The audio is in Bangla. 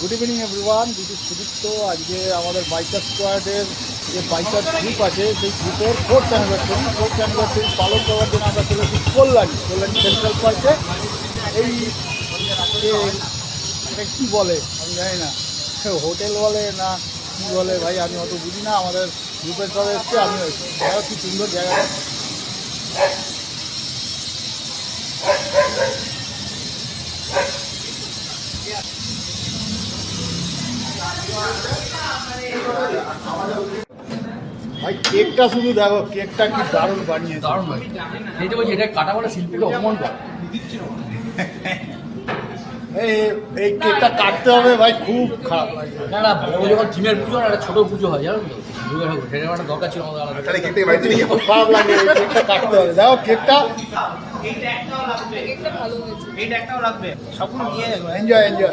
Good evening everyone, this is Sudipta. আজকে আমাদের বাইকার স্কোয়াডের যে বাইকার গ্রুপ আছে সেই গ্রুপের ফোর্থ অ্যানিভার্সারি পালন করার জন্য আমরা চলে এসেছি কল্যাণী সেন্ট্রাল পার্কে। এই এটা কী বলে আমি জানি না, হোটেল বলে না কী বলে ভাই, আমি অত বুঝি না। আমাদের গ্রুপের সবাই এসছে, আমি জায়গা কি সুন্দর জায়গাটা। ভাই কেকটা শুধু দেখো, কেকটা কি দারুণ বানিয়েছে, দারুণ ভাই। এই যে বলছি এটা কাটা বলে শিল্পীকে অপমান করে। এই কেকটা কাটতে হবে ভাই, খুব খারাপ লাগে। না না, বড় যখন থিমের পুজো আর একটা ছোট পুজো হয় জানো তো, দুর্গা ঠাকুর, সেটা একটা দরকার ছিল আমাদের আলাদা। খুব খারাপ লাগে, এই কেকটা কাটতে হবে। দেখো কেকটা কেকটা ভালো হয়েছে। এনজয়